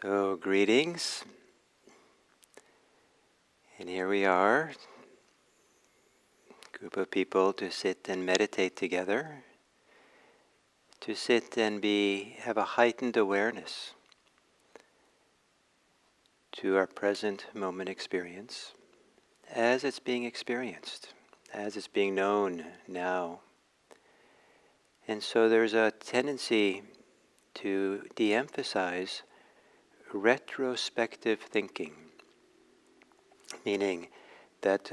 So, greetings, and here we are, group of people to sit and meditate together, to sit and have a heightened awareness to our present moment experience as it's being experienced, as it's being known now. And so there's a tendency to de-emphasize retrospective thinking, meaning that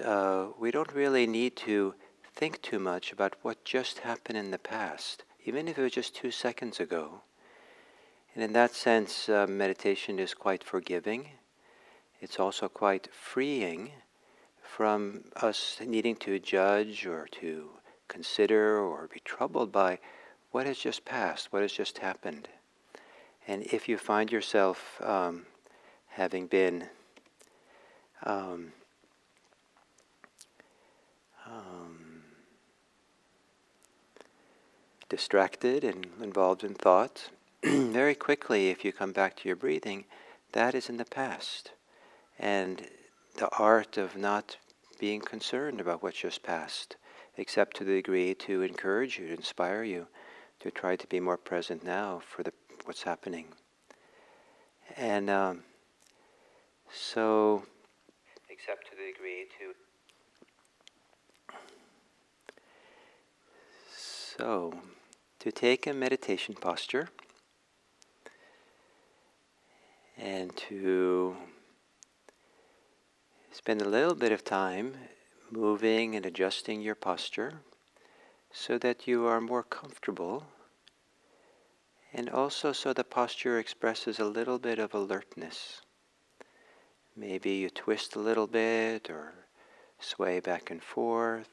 we don't really need to think too much about what just happened in the past, even if it was just 2 seconds ago. And in that sense, meditation is quite forgiving. It's also quite freeing from us needing to judge or to consider or be troubled by what has just passed, what has just happened. And if you find yourself having been distracted and involved in thought, very quickly, if you come back to your breathing, that is in the past. And the art of not being concerned about what's just passed, except to the degree to encourage you, to inspire you, to try to be more present now for what's happening. And so, except to the degree to take a meditation posture and to spend a little bit of time moving and adjusting your posture so that you are more comfortable, and also so the posture expresses a little bit of alertness. Maybe you twist a little bit or sway back and forth,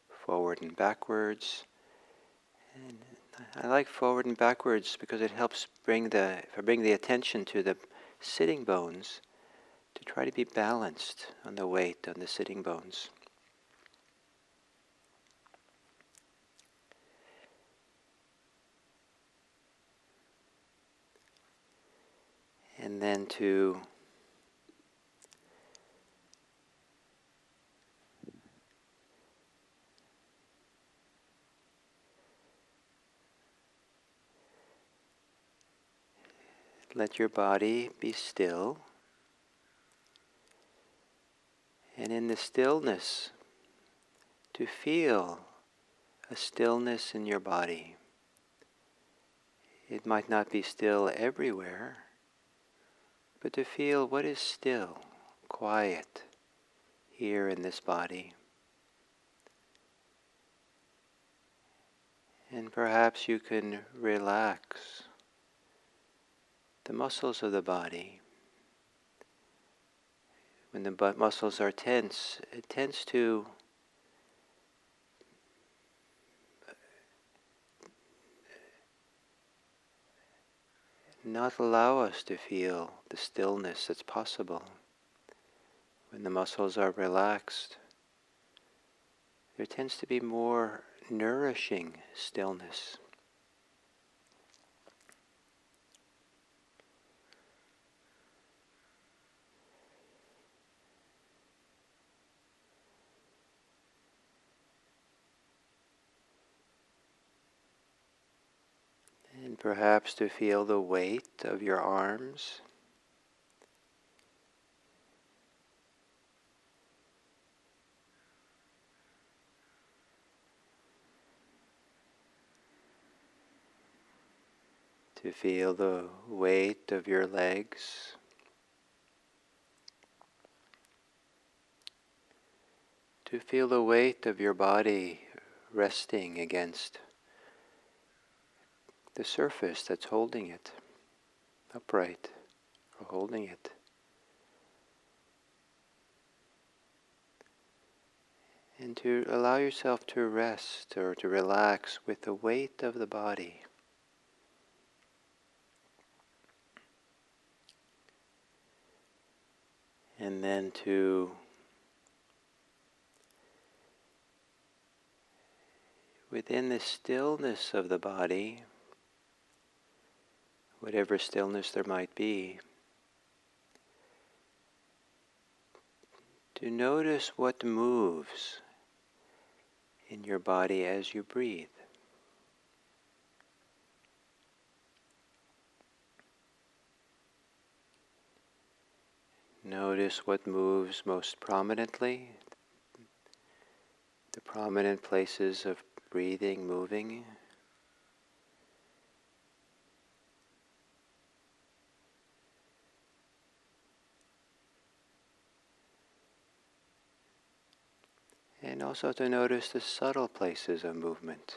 forward and backwards. And I like forward and backwards because it helps bring the attention to the sitting bones, to try to be balanced on the weight on the sitting bones. And then to let your body be still. And in the stillness, to feel a stillness in your body. It might not be still everywhere, but to feel what is still, quiet, here in this body. And perhaps you can relax the muscles of the body. When the muscles are tense, it tends to not allow us to feel the stillness that's possible. When the muscles are relaxed, there tends to be more nourishing stillness. And perhaps to feel the weight of your arms. To feel the weight of your legs. To feel the weight of your body resting against the surface that's holding it upright, or holding it. And to allow yourself to rest or to relax with the weight of the body. And then to within the stillness of the body, whatever stillness there might be, to notice what moves in your body as you breathe. Notice what moves most prominently, the prominent places of breathing moving. And also to notice the subtle places of movement.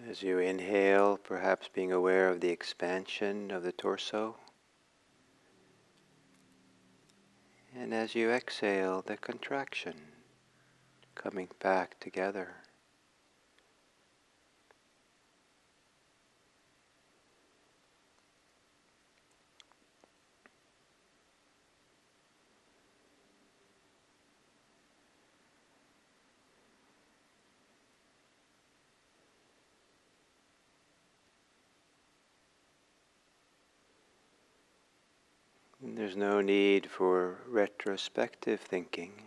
As you inhale, perhaps being aware of the expansion of the torso. And as you exhale, the contraction, coming back together. And there's no need for retrospective thinking,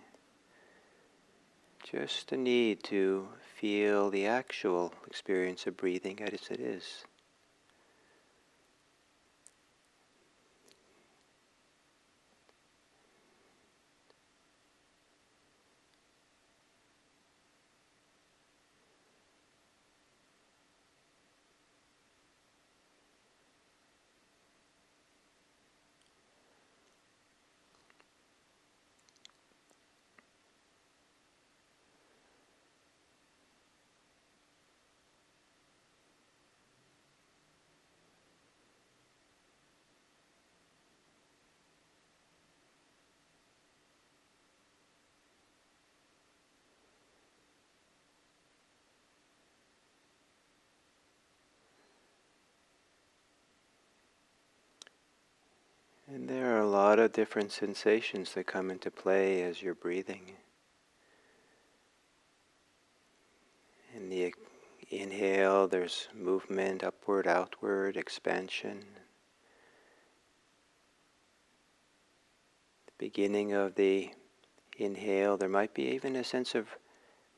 just a need to feel the actual experience of breathing as it is. And there are a lot of different sensations that come into play as you're breathing. In the inhale, there's movement, upward, outward, expansion. The beginning of the inhale, there might be even a sense of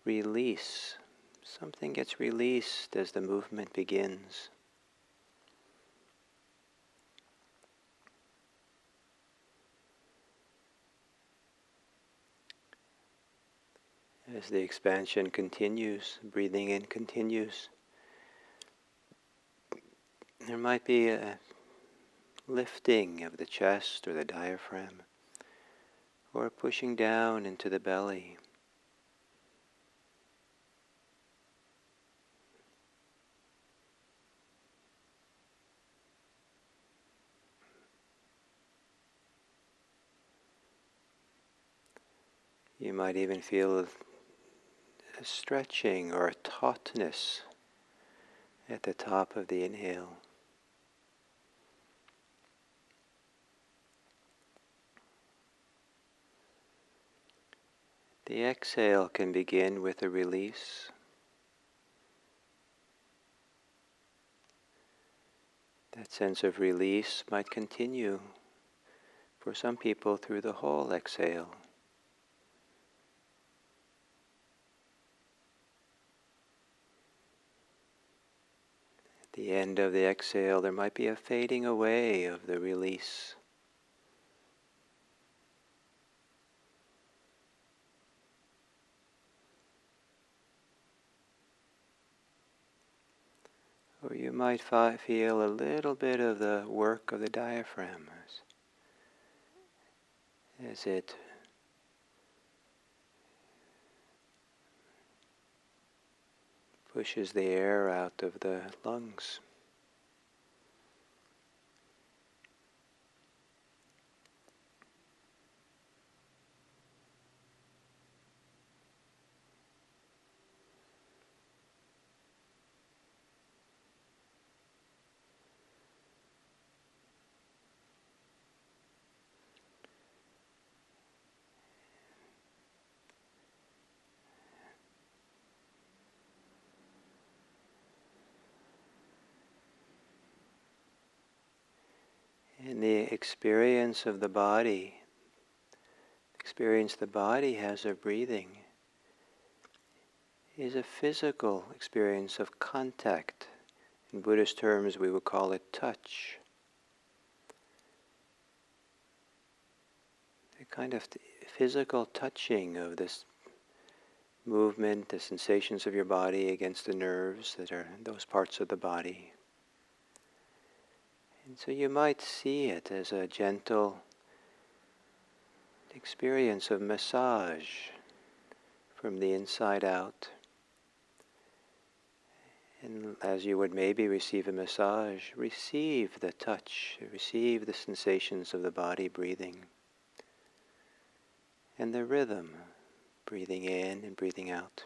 release. Something gets released as the movement begins. As the expansion continues, breathing in continues, there might be a lifting of the chest or the diaphragm, or pushing down into the belly. You might even feel a stretching or a tautness at the top of the inhale. The exhale can begin with a release. That sense of release might continue for some people through the whole exhale. At the end of the exhale, there might be a fading away of the release. Or you might feel a little bit of the work of the diaphragm as it pushes the air out of the lungs. And the experience of the body, experience the body has of breathing, is a physical experience of contact. In Buddhist terms, we would call it touch. A kind of physical touching of this movement, the sensations of your body against the nerves that are in those parts of the body. And so you might see it as a gentle experience of massage from the inside out. And as you would maybe receive a massage, receive the touch, receive the sensations of the body breathing, and the rhythm, breathing in and breathing out.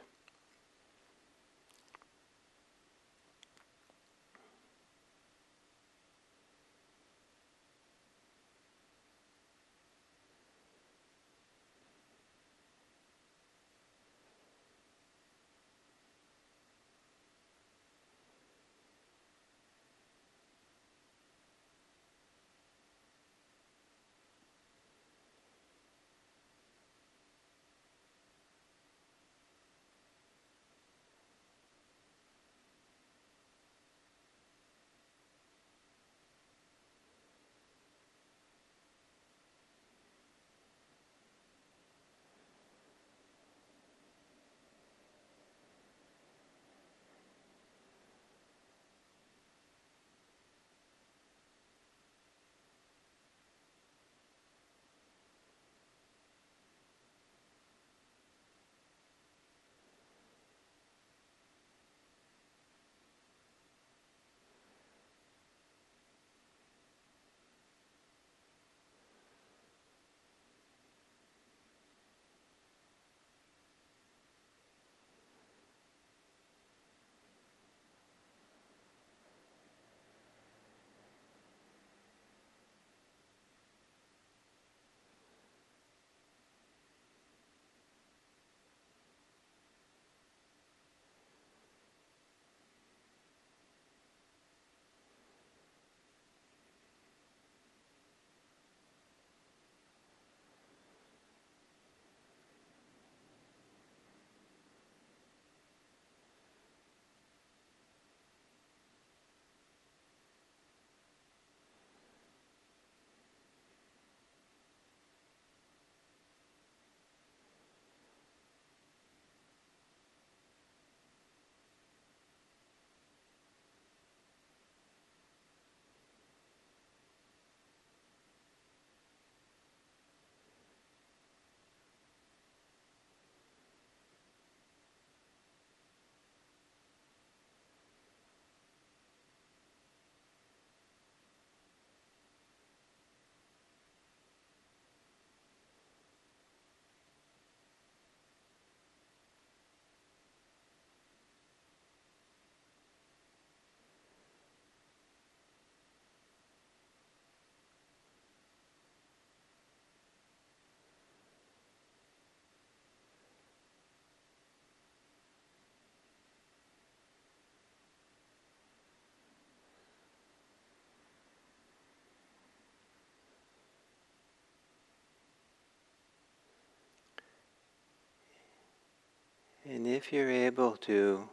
And if you're able to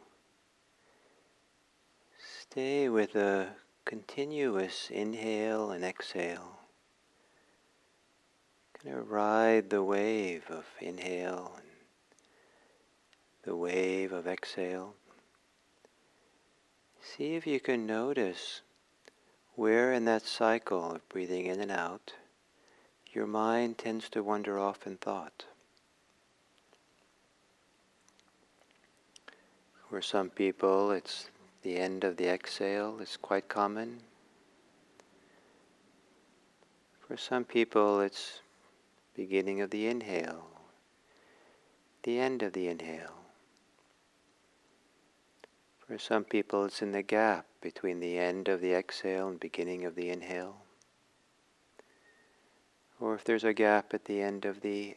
stay with a continuous inhale and exhale, kind of ride the wave of inhale and the wave of exhale. See if you can notice where in that cycle of breathing in and out your mind tends to wander off in thought. For some people, it's the end of the exhale is quite common. For some people, it's beginning of the inhale, the end of the inhale. For some people, it's in the gap between the end of the exhale and beginning of the inhale. Or if there's a gap at the end of the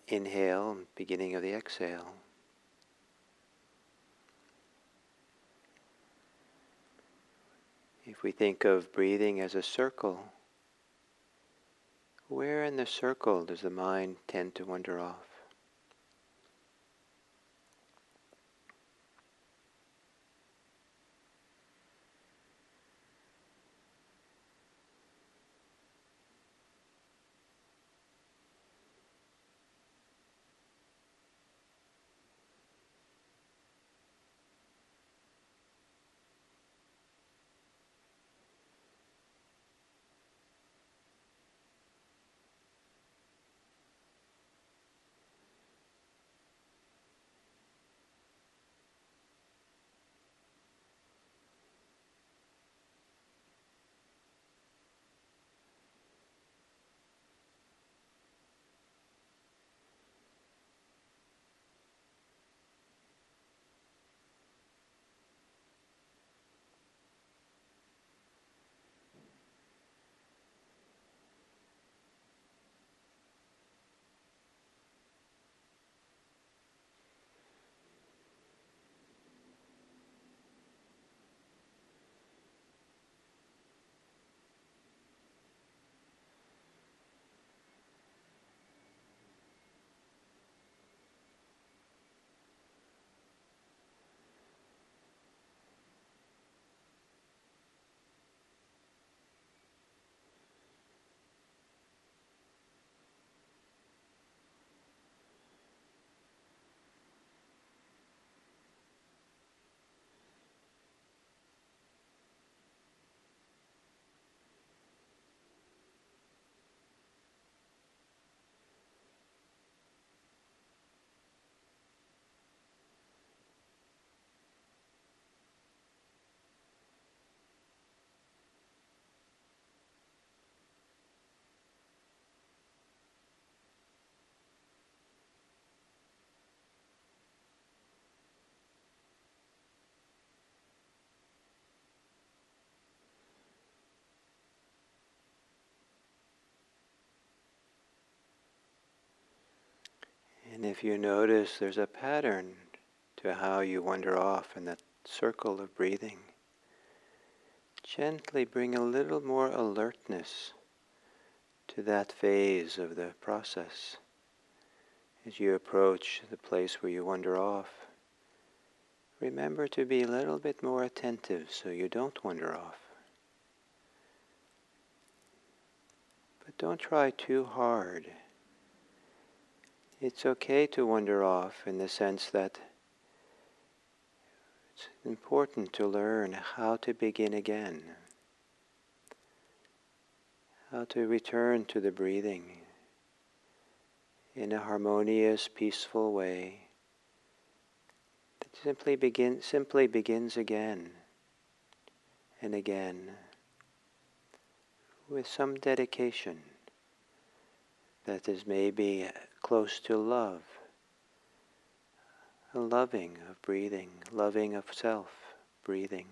inhale and beginning of the exhale. If we think of breathing as a circle, where in the circle does the mind tend to wander off? And if you notice there's a pattern to how you wander off in that circle of breathing, gently bring a little more alertness to that phase of the process. As you approach the place where you wander off, remember to be a little bit more attentive so you don't wander off. But don't try too hard. It's okay to wander off in the sense that it's important to learn how to begin again, how to return to the breathing in a harmonious, peaceful way that simply begins again and again with some dedication that is maybe close to love, a loving of breathing, loving of self, breathing.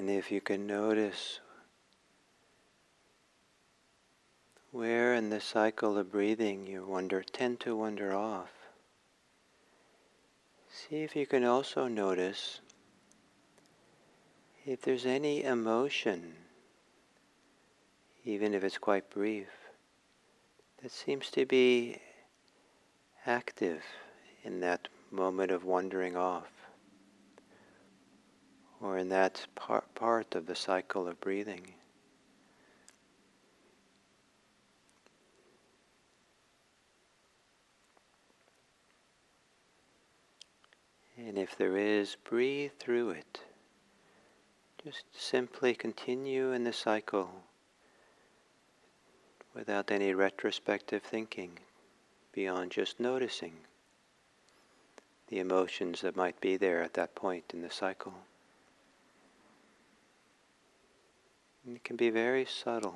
And if you can notice where in the cycle of breathing you tend to wander off, see if you can also notice if there's any emotion, even if it's quite brief, that seems to be active in that moment of wandering off, or in that part of the cycle of breathing. And if there is, breathe through it. Just simply continue in the cycle without any retrospective thinking, beyond just noticing the emotions that might be there at that point in the cycle. And it can be very subtle.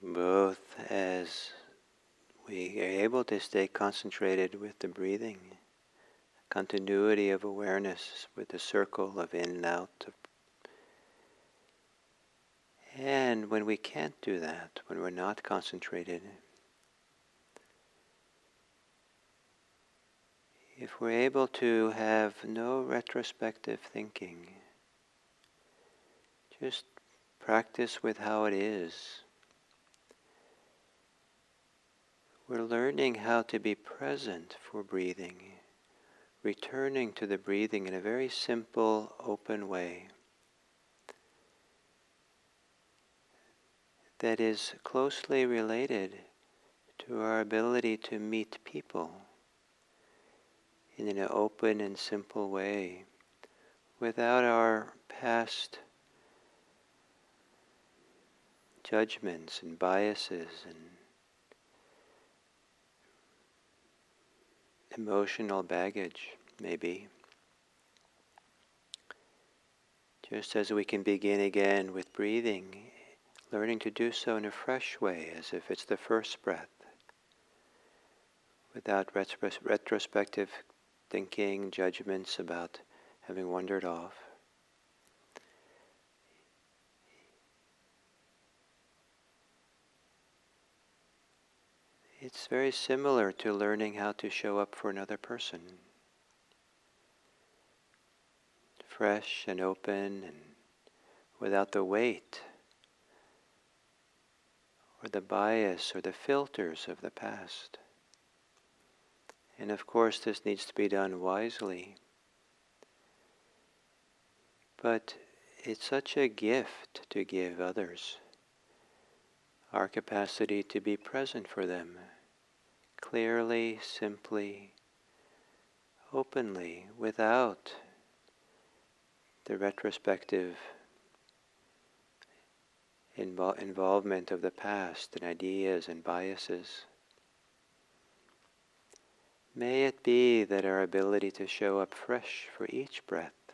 both as we are able to stay concentrated with the breathing, continuity of awareness with the circle of in and out. And when we can't do that, when we're not concentrated, if we're able to have no retrospective thinking, just practice with how it is, we're learning how to be present for breathing, returning to the breathing in a very simple, open way that is closely related to our ability to meet people in an open and simple way without our past judgments and biases and emotional baggage, maybe. Just as we can begin again with breathing, learning to do so in a fresh way, as if it's the first breath, without retrospective thinking, judgments about having wandered off. It's very similar to learning how to show up for another person. Fresh and open and without the weight or the bias or the filters of the past. And of course this needs to be done wisely. But it's such a gift to give others our capacity to be present for them, clearly, simply, openly, without the retrospective involvement of the past and ideas and biases. May it be that our ability to show up fresh for each breath,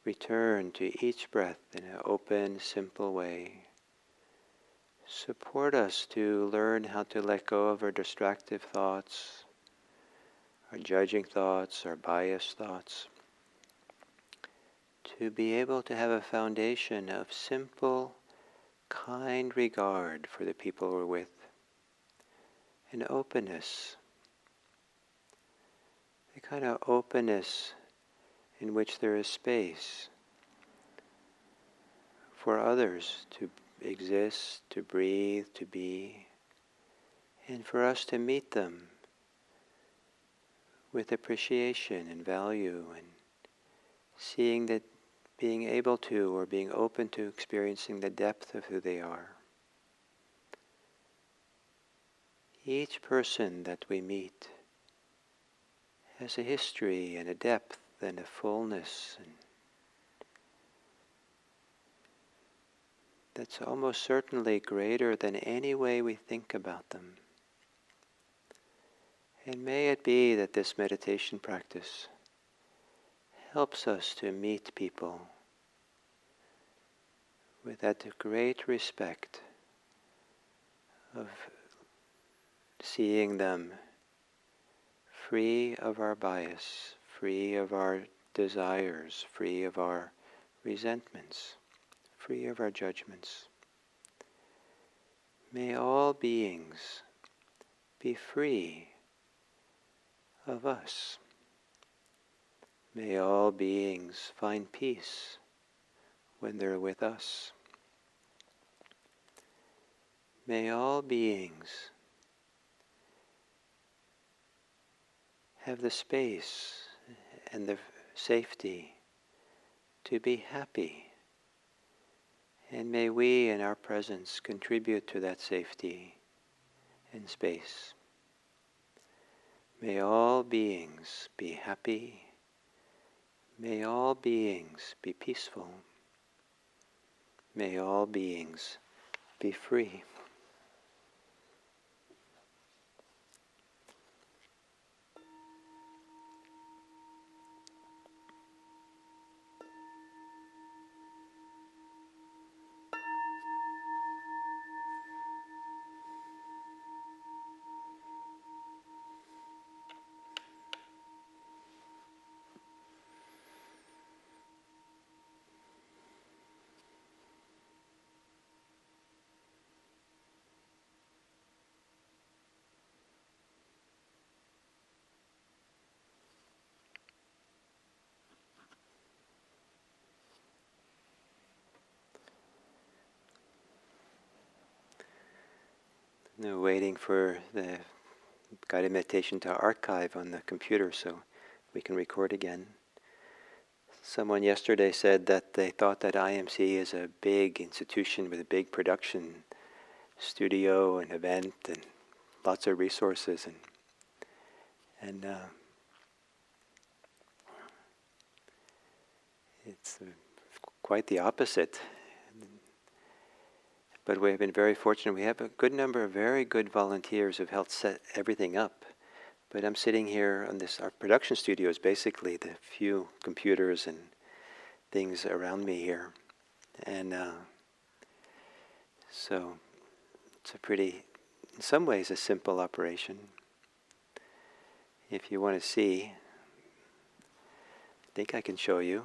return to each breath in an open, simple way, support us to learn how to let go of our distractive thoughts, our judging thoughts, our biased thoughts, to be able to have a foundation of simple, kind regard for the people we're with, and openness, the kind of openness in which there is space for others to exist, to breathe, to be, and for us to meet them with appreciation and value, and seeing that being able to or being open to experiencing the depth of who they are. Each person that we meet has a history and a depth and a fullness and that's almost certainly greater than any way we think about them. And may it be that this meditation practice helps us to meet people with that great respect of seeing them free of our bias, free of our desires, free of our resentments, free of our judgments. May all beings be free of us. May all beings find peace when they're with us. May all beings have the space and the safety to be happy. And may we in our presence contribute to that safety and space. May all beings be happy. May all beings be peaceful. May all beings be free. Waiting for the guided meditation to archive on the computer so we can record again. Someone yesterday said that they thought that IMC is a big institution with a big production studio and event and lots of resources, and it's quite the opposite. But we've been very fortunate. We have a good number of very good volunteers who've helped set everything up. But I'm sitting here on this, our production studio is basically the few computers and things around me here. And so it's a pretty, in some ways, a simple operation. If you want to see, I think I can show you.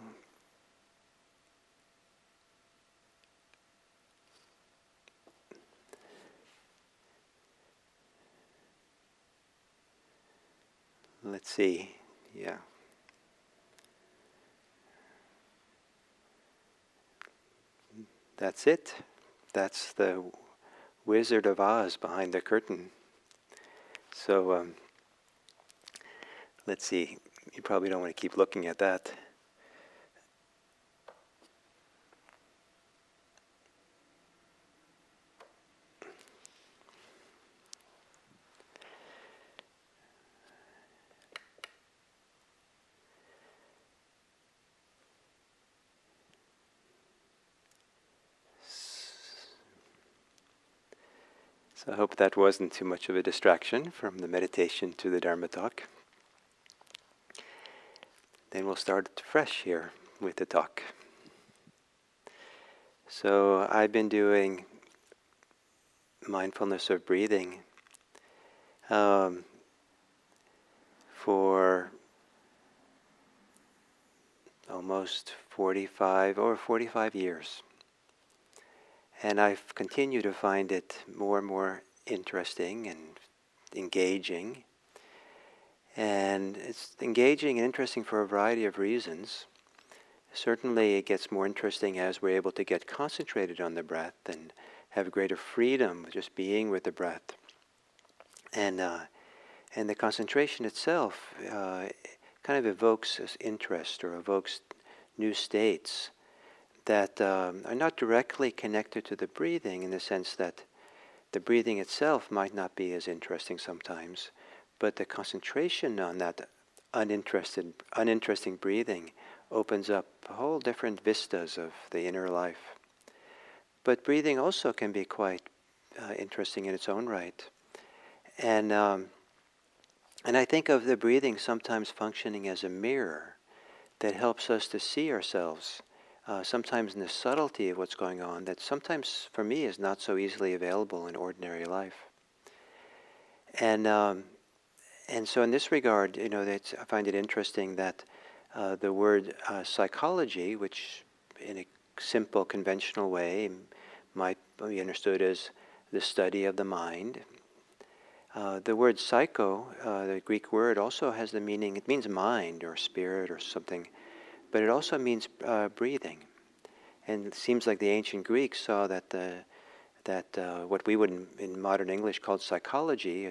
Let's see, yeah. That's it. That's the Wizard of Oz behind the curtain. So let's see, you probably don't want to keep looking at that. So I hope that wasn't too much of a distraction from the meditation to the Dharma talk. Then we'll start fresh here with the talk. So I've been doing mindfulness of breathing for almost 45 years. And I've continued to find it more and more interesting and engaging. And it's engaging and interesting for a variety of reasons. Certainly it gets more interesting as we're able to get concentrated on the breath and have greater freedom with just being with the breath. And the concentration itself kind of evokes interest or evokes new states that are not directly connected to the breathing, in the sense that the breathing itself might not be as interesting sometimes, but the concentration on that uninteresting breathing opens up whole different vistas of the inner life. But breathing also can be quite interesting in its own right. And I think of the breathing sometimes functioning as a mirror that helps us to see ourselves, sometimes in the subtlety of what's going on, that sometimes for me is not so easily available in ordinary life. And so in this regard, I find it interesting that the word psychology, which in a simple, conventional way might be understood as the study of the mind, the word psycho, the Greek word, also has the meaning, it means mind or spirit or something, but it also means breathing. And it seems like the ancient Greeks saw that what we would in modern English call psychology,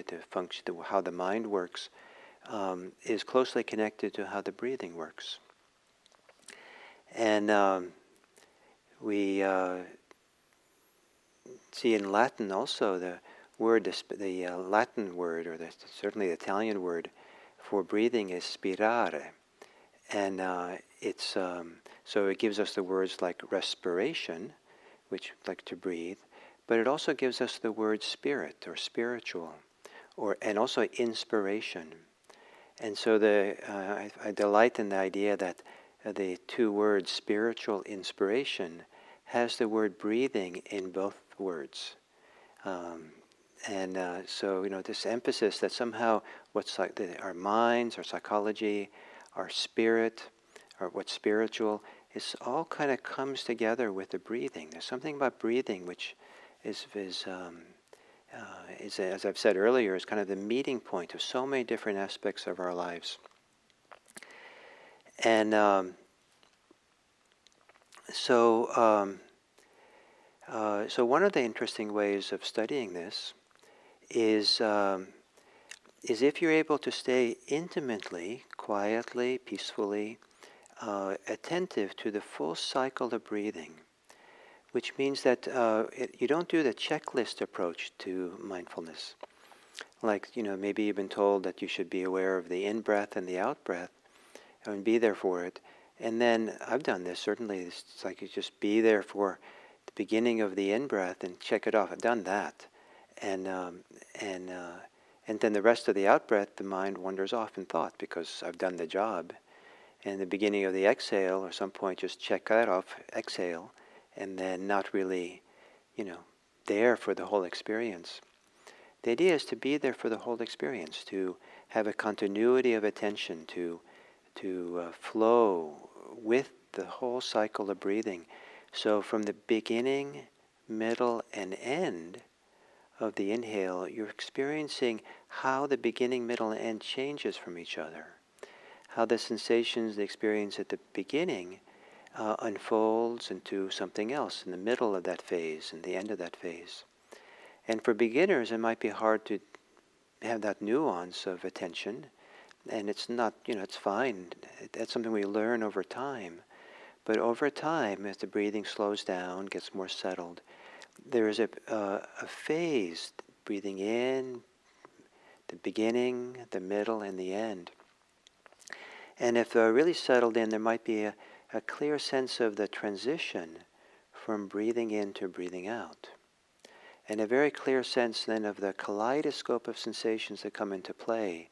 how the mind works, is closely connected to how the breathing works. And we see in Latin also the word, the Latin word, or certainly the Italian word for breathing is spirare. And so it gives us the words like respiration, which like to breathe, but it also gives us the word spirit or spiritual, and also inspiration. And so I delight in the idea that the two words, spiritual inspiration, has the word breathing in both words. So this emphasis that somehow what's like our minds, our psychology, our spirit, or what's spiritual, is all kind of comes together with the breathing. There's something about breathing which is as I've said earlier, is kind of the meeting point of so many different aspects of our lives. And so one of the interesting ways of studying this is if you're able to stay intimately, quietly, peacefully, attentive to the full cycle of breathing, which means that you don't do the checklist approach to mindfulness. Like, maybe you've been told that you should be aware of the in-breath and the out-breath and be there for it. And then I've done this, certainly. It's like you just be there for the beginning of the in-breath and check it off. I've done that. And, and, uh, and then the rest of the out-breath, the mind wanders off in thought because I've done the job. And the beginning of the exhale, or some point, just check that off, exhale, and then not really, there for the whole experience. The idea is to be there for the whole experience, to have a continuity of attention, to flow with the whole cycle of breathing. So from the beginning, middle, and end of the inhale, you're experiencing how the beginning, middle, and end changes from each other. How the sensations, the experience at the beginning unfolds into something else in the middle of that phase and the end of that phase. And for beginners, it might be hard to have that nuance of attention. And it's not, it's fine. That's something we learn over time. But over time, as the breathing slows down, gets more settled, there is a phase, breathing in, the beginning, the middle, and the end. And if really settled in, there might be a clear sense of the transition from breathing in to breathing out. And a very clear sense then of the kaleidoscope of sensations that come into play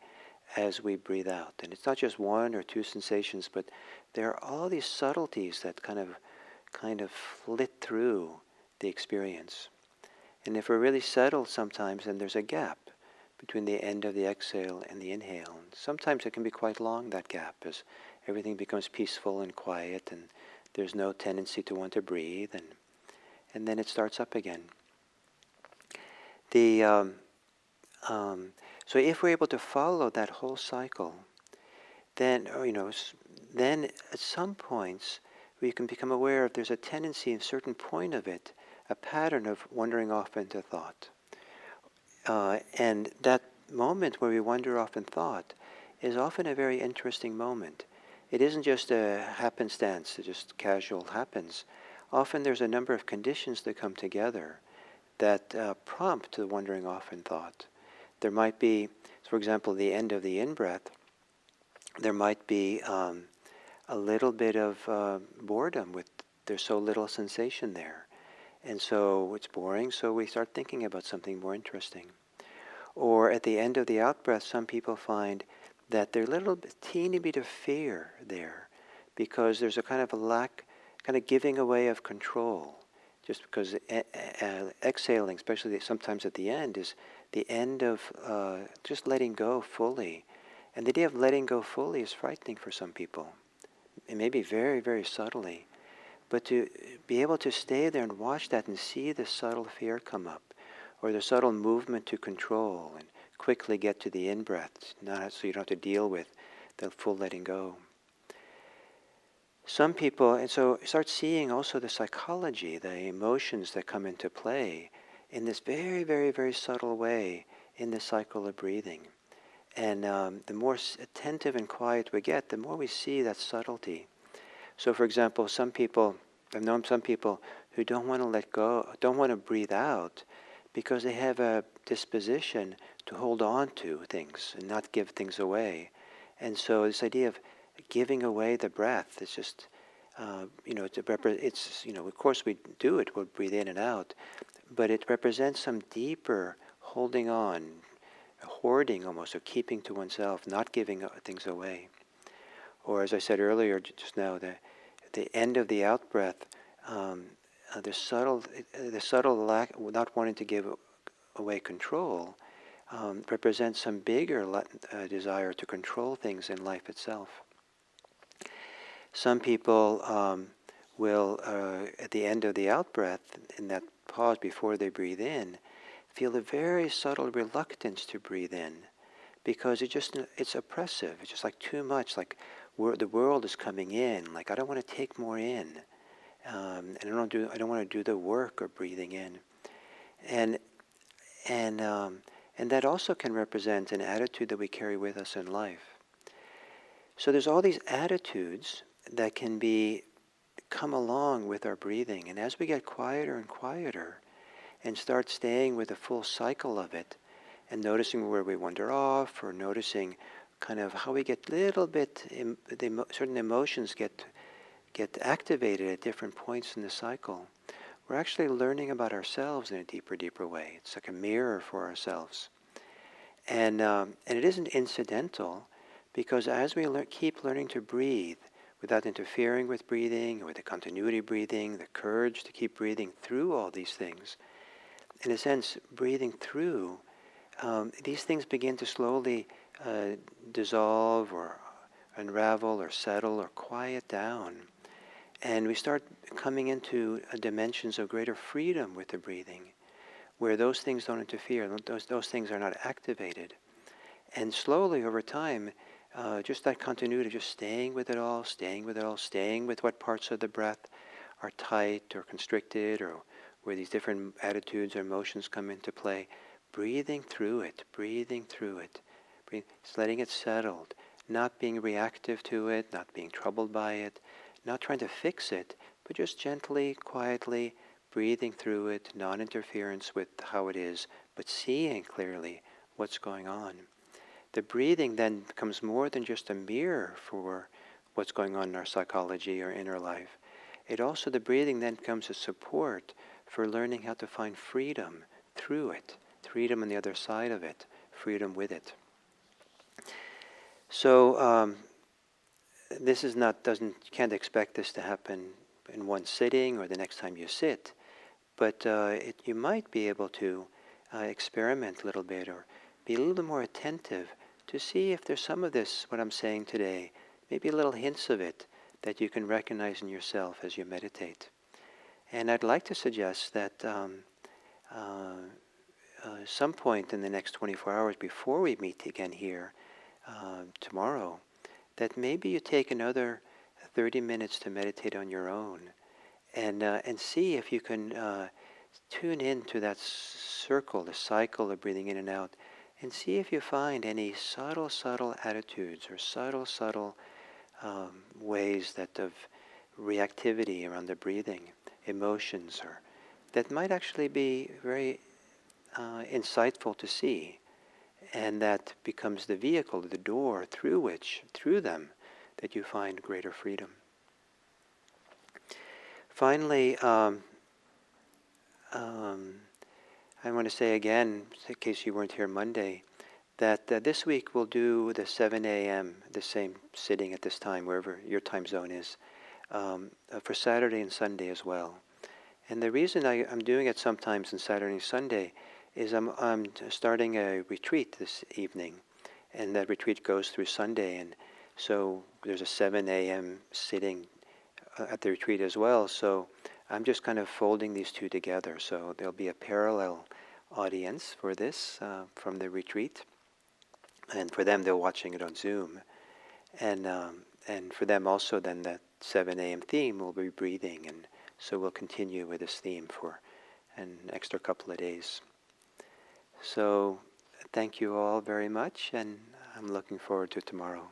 as we breathe out. And it's not just one or two sensations, but there are all these subtleties that kind of flit through the experience. And if we're really settled sometimes, then there's a gap between the end of the exhale and the inhale. And sometimes it can be quite long, that gap, as everything becomes peaceful and quiet and there's no tendency to want to breathe, and then it starts up again. So if we're able to follow that whole cycle, then then at some points we can become aware if there's a tendency in a certain point of it, a pattern of wandering off into thought. And that moment where we wander off in thought is often a very interesting moment. It isn't just a happenstance, it just casual happens. Often there's a number of conditions that come together that prompt the wandering off in thought. There might be, for example, the end of the in-breath, there might be a little bit of boredom with there's so little sensation there. And so it's boring, so we start thinking about something more interesting. Or at the end of the out-breath, some people find that there's a little teeny bit of fear there because there's a kind of a lack, kind of giving away of control. Just because exhaling, especially sometimes at the end, is the end of just letting go fully. And the idea of letting go fully is frightening for some people. It may be very, very subtly. But to be able to stay there and watch that and see the subtle fear come up, or the subtle movement to control, and quickly get to the in-breath, so you don't have to deal with the full letting go. Some people, and so start seeing also the psychology, the emotions that come into play in this very, very, very subtle way in the cycle of breathing. And the more attentive and quiet we get, the more we see that subtlety. So for example, I've known some people who don't want to let go, don't want to breathe out because they have a disposition to hold on to things and not give things away. And so this idea of giving away the breath is just, of course we do it, we'll breathe in and out, but it represents some deeper holding on, hoarding almost, or keeping to oneself, not giving things away. Or as I said earlier, just now, the end of the out-breath, the subtle lack, not wanting to give away control, represents some bigger desire to control things in life itself. Some people will, at the end of the out-breath, in that pause before they breathe in, feel a very subtle reluctance to breathe in, because it's oppressive. It's just like too much, like the world is coming in. Like I don't want to take more in, and I don't want to do the work of breathing in, and And that also can represent an attitude that we carry with us in life. So there's all these attitudes that can come along with our breathing. And as we get quieter and quieter and start staying with the full cycle of it and noticing where we wander off, or noticing kind of how we get little bit, certain emotions get activated at different points in the cycle, we're actually learning about ourselves in a deeper way. It's like a mirror for ourselves. And it isn't incidental, because as we keep learning to breathe without interfering with breathing, or with the continuity breathing, the courage to keep breathing through all these things, in a sense, breathing through, these things begin to slowly dissolve or unravel or settle or quiet down. And we start coming into dimensions of greater freedom with the breathing, where those things don't interfere, those things are not activated. And slowly over time, just that continuity, just staying with it all, staying with what parts of the breath are tight or constricted, or where these different attitudes or emotions come into play, breathing through it, just letting it settled, not being reactive to it, not being troubled by it, not trying to fix it, but just gently, quietly breathing through it, non-interference with how it is, but seeing clearly what's going on. The breathing then becomes more than just a mirror for what's going on in our psychology or inner life. The breathing then becomes a support for learning how to find freedom through it, freedom on the other side of it, freedom with it. So this is not, can't expect this to happen in one sitting or the next time you sit, but you might be able to experiment a little bit, or be a little more attentive to see if there's some of this, what I'm saying today, maybe little hints of it that you can recognize in yourself as you meditate. And I'd like to suggest that some point in the next 24 hours before we meet again here tomorrow, that maybe you take another 30 minutes to meditate on your own, and see if you can tune into that circle, the cycle of breathing in and out, and see if you find any subtle attitudes or subtle ways that of reactivity around the breathing, emotions, or that might actually be very insightful to see, and that becomes the vehicle, the door through them, that you find greater freedom. Finally, I want to say again, in case you weren't here Monday, that this week we'll do the 7 a.m., the same sitting at this time, wherever your time zone is, for Saturday and Sunday as well. And the reason I'm doing it sometimes on Saturday and Sunday is I'm starting a retreat this evening, and that retreat goes through Sunday, and so there's a 7 a.m. sitting at the retreat as well. So I'm just kind of folding these two together. So there'll be a parallel audience for this from the retreat, and for them they're watching it on Zoom, and for them also then that 7 a.m. theme will be breathing, and so we'll continue with this theme for an extra couple of days. So thank you all very much, and I'm looking forward to tomorrow.